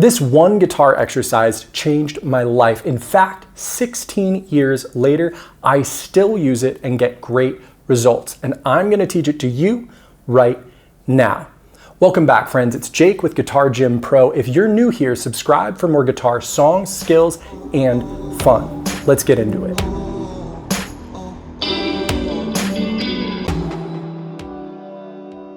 This one guitar exercise changed my life. In fact, 16 years later, I still use it and get great results. And I'm gonna teach it to you right now. Welcome back, friends. It's Jake with Guitar Gym Pro. If you're new here, subscribe for more guitar songs, skills, and fun. Let's get into it.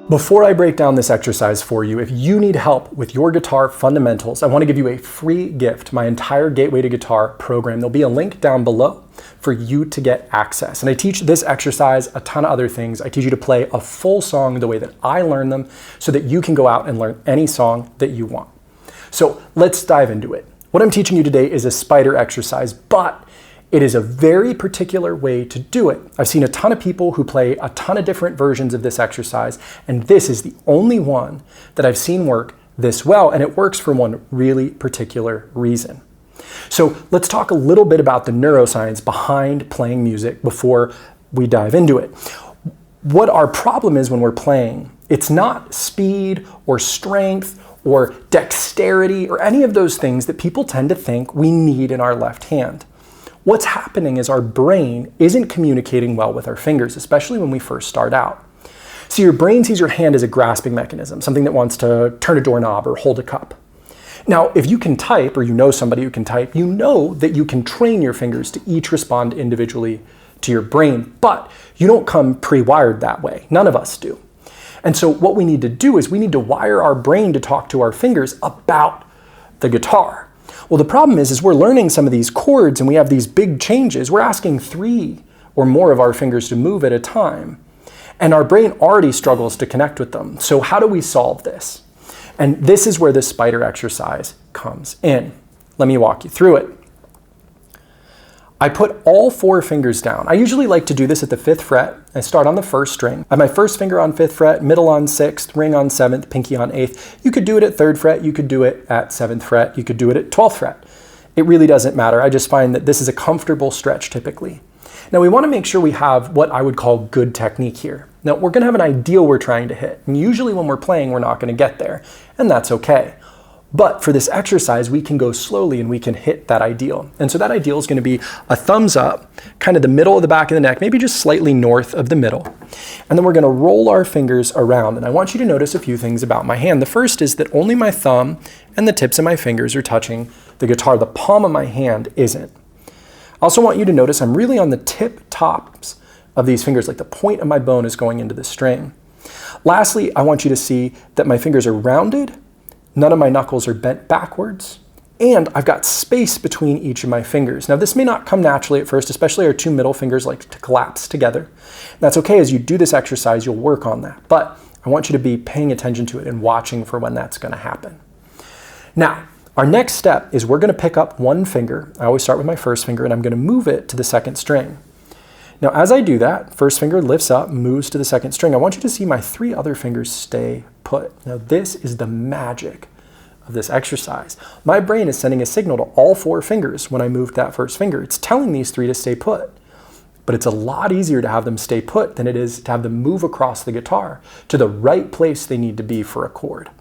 Before I break down this exercise for you, if you need help with your guitar fundamentals, I want to give you a free gift, my entire Gateway to Guitar program. There'll be a link down below for you to get access. And I teach this exercise, a ton of other things. I teach you to play a full song the way that I learn them so that you can go out and learn any song that you want. So let's dive into it. What I'm teaching you today is a spider exercise, but it is a very particular way to do it. I've seen a ton of people who play a ton of different versions of this exercise, and this is the only one that I've seen work this well, and it works for one really particular reason. So let's talk a little bit about the neuroscience behind playing music before we dive into it. What our problem is when we're playing, it's not speed or strength or dexterity or any of those things that people tend to think we need in our left hand. What's happening is our brain isn't communicating well with our fingers, especially when we first start out. So your brain sees your hand as a grasping mechanism, something that wants to turn a doorknob or hold a cup. Now, if you can type, or you know somebody who can type, you know that you can train your fingers to each respond individually to your brain, but you don't come pre-wired that way. None of us do. And so what we need to do is we need to wire our brain to talk to our fingers about the guitar. Well, the problem is we're learning some of these chords and we have these big changes. We're asking 3 or more of our fingers to move at a time. And our brain already struggles to connect with them. So how do we solve this? And this is where the spider exercise comes in. Let me walk you through it. I put all 4 fingers down. I usually like to do this at the 5th fret. I start on the 1st string. I have my 1st finger on 5th fret, middle on 6th, ring on 7th, pinky on 8th. You could do it at 3rd fret, you could do it at 7th fret, you could do it at 12th fret. It really doesn't matter. I just find that this is a comfortable stretch typically. Now we want to make sure we have what I would call good technique here. Now we're going to have an ideal we're trying to hit. And usually when we're playing, we're not going to get there. And that's okay. But for this exercise, we can go slowly and we can hit that ideal. And so that ideal is going to be a thumbs up, kind of the middle of the back of the neck, maybe just slightly north of the middle. And then we're going to roll our fingers around. And I want you to notice a few things about my hand. The first is that only my thumb and the tips of my fingers are touching the guitar. The palm of my hand isn't. I also want you to notice I'm really on the tip tops of these fingers, like the point of my bone is going into the string. Lastly, I want you to see that my fingers are rounded. None of my knuckles are bent backwards, and I've got space between each of my fingers. Now this may not come naturally at first, especially our 2 middle fingers like to collapse together. That's okay. As you do this exercise, you'll work on that, but I want you to be paying attention to it and watching for when that's going to happen. Now, our next step is we're going to pick up 1 finger. I always start with my 1st finger, and I'm going to move it to the 2nd string. Now, as I do that, 1st finger lifts up, moves to the 2nd string. I want you to see my 3 other fingers stay put. Now, this is the magic of this exercise. My brain is sending a signal to all 4 fingers when I move that 1st finger. It's telling these 3 to stay put. But it's a lot easier to have them stay put than it is to have them move across the guitar to the right place they need to be for a chord.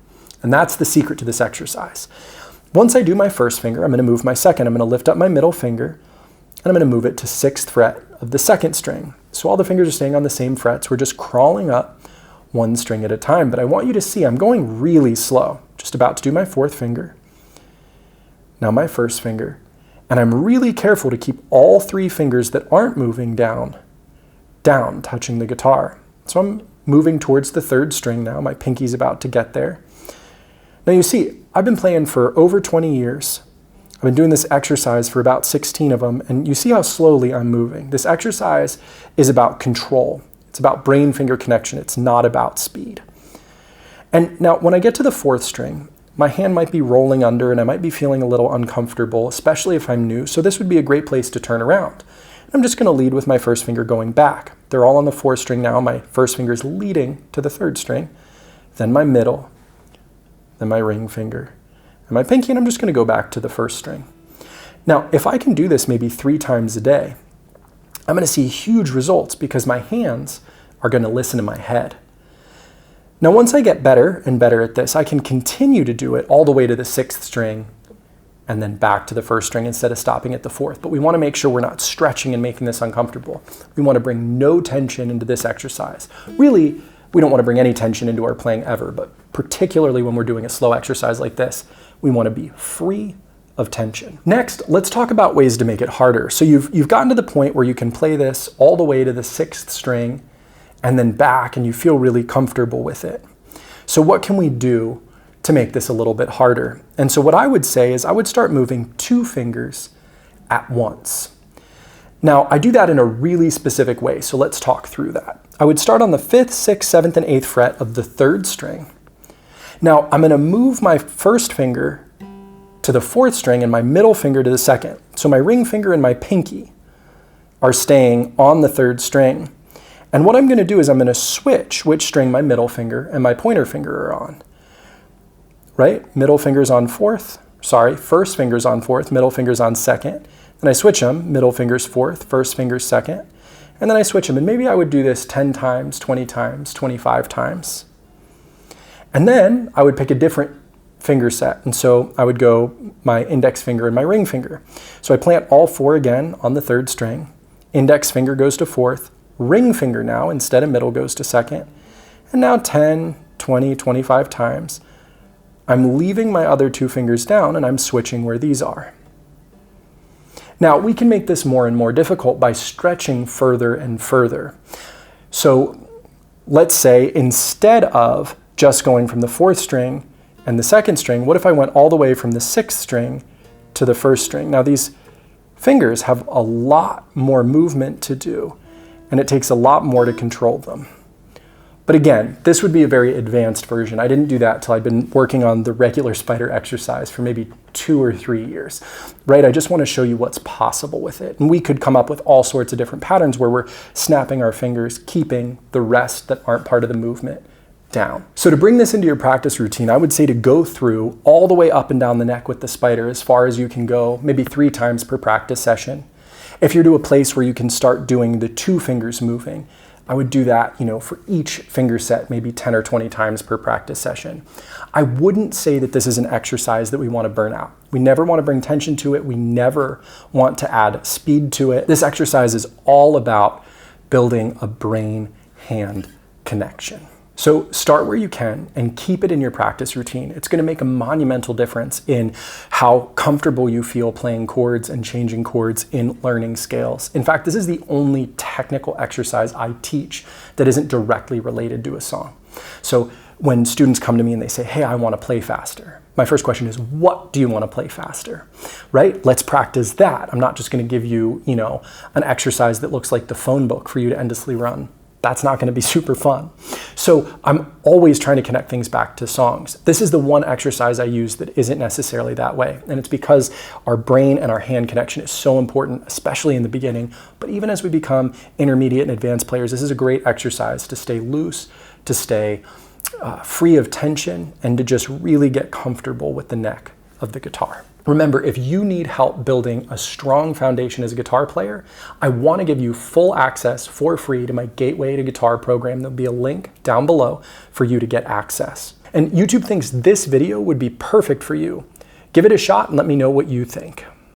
And that's the secret to this exercise. Once I do my 1st finger, I'm going to move my 2nd. I'm going to lift up my middle finger, and I'm going to move it to 6th fret of the 2nd string. So all the fingers are staying on the same frets. We're just crawling up 1 string at a time. But I want you to see I'm going really slow. Just about to do my 4th finger. Now my 1st finger. And I'm really careful to keep all 3 fingers that aren't moving down, touching the guitar. So I'm moving towards the 3rd string now. My pinky's about to get there. Now you see, I've been playing for over 20 years. I've been doing this exercise for about 16 of them, and you see how slowly I'm moving. This exercise is about control. It's about brain-finger connection. It's not about speed. And now when I get to the 4th string, my hand might be rolling under and I might be feeling a little uncomfortable, especially if I'm new, so this would be a great place to turn around. I'm just going to lead with my 1st finger going back. They're all on the 4th string now. My 1st finger is leading to the 3rd string, then my middle, then my ring finger, and my pinky, and I'm just going to go back to the 1st string. Now, if I can do this maybe 3 times a day, I'm going to see huge results because my hands are going to listen to my head. Now, once I get better and better at this, I can continue to do it all the way to the 6th string and then back to the 1st string instead of stopping at the 4th. But we want to make sure we're not stretching and making this uncomfortable. We want to bring no tension into this exercise. Really, we don't want to bring any tension into our playing ever, but particularly when we're doing a slow exercise like this, we want to be free of tension. Next, let's talk about ways to make it harder. So you've gotten to the point where you can play this all the way to the 6th string and then back, and you feel really comfortable with it. So what can we do to make this a little bit harder? And so what I would say is I would start moving 2 fingers at once. Now, I do that in a really specific way, so let's talk through that. I would start on the 5th, 6th, 7th, and 8th fret of the 3rd string. Now, I'm going to move my 1st finger to the 4th string and my middle finger to the 2nd. So my ring finger and my pinky are staying on the 3rd string. And what I'm going to do is I'm going to switch which string my middle finger and my pointer finger are on. Right? Middle finger's on 4th. Sorry, 1st finger's on 4th, middle finger's on 2nd. Then I switch them, middle finger's 4th, 1st finger's 2nd. And then I switch them. And maybe I would do this 10 times, 20 times, 25 times. And then I would pick a different finger set. And so I would go my index finger and my ring finger. So I plant all 4 again on the 3rd string. Index finger goes to 4th. Ring finger now, instead of middle, goes to 2nd. And now 10, 20, 25 times, I'm leaving my other 2 fingers down and I'm switching where these are. Now, we can make this more and more difficult by stretching further and further. So let's say instead of just going from the 4th string and the 2nd string, what if I went all the way from the 6th string to the 1st string? Now, these fingers have a lot more movement to do, and it takes a lot more to control them. But again, this would be a very advanced version. I didn't do that till I'd been working on the regular spider exercise for maybe 2 or 3 years, right? I just want to show you what's possible with it. And we could come up with all sorts of different patterns where we're snapping our fingers, keeping the rest that aren't part of the movement down. So to bring this into your practice routine, I would say to go through all the way up and down the neck with the spider as far as you can go, maybe 3 times per practice session. If you're to a place where you can start doing the 2 fingers moving, I would do that, for each finger set, maybe 10 or 20 times per practice session. I wouldn't say that this is an exercise that we want to burn out. We never want to bring tension to it. We never want to add speed to it. This exercise is all about building a brain-hand connection. So start where you can and keep it in your practice routine. It's going to make a monumental difference in how comfortable you feel playing chords and changing chords in learning scales. In fact, this is the only technical exercise I teach that isn't directly related to a song. So when students come to me and they say, hey, I want to play faster, my first question is, what do you want to play faster? Right? Let's practice that. I'm not just going to give you, an exercise that looks like the phone book for you to endlessly run. That's not going to be super fun. So I'm always trying to connect things back to songs. This is the one exercise I use that isn't necessarily that way. And it's because our brain and our hand connection is so important, especially in the beginning. But even as we become intermediate and advanced players, this is a great exercise to stay loose, to stay free of tension, and to just really get comfortable with the neck of the guitar. Remember, if you need help building a strong foundation as a guitar player, I want to give you full access for free to my Gateway to Guitar program. There'll be a link down below for you to get access. And YouTube thinks this video would be perfect for you. Give it a shot and let me know what you think.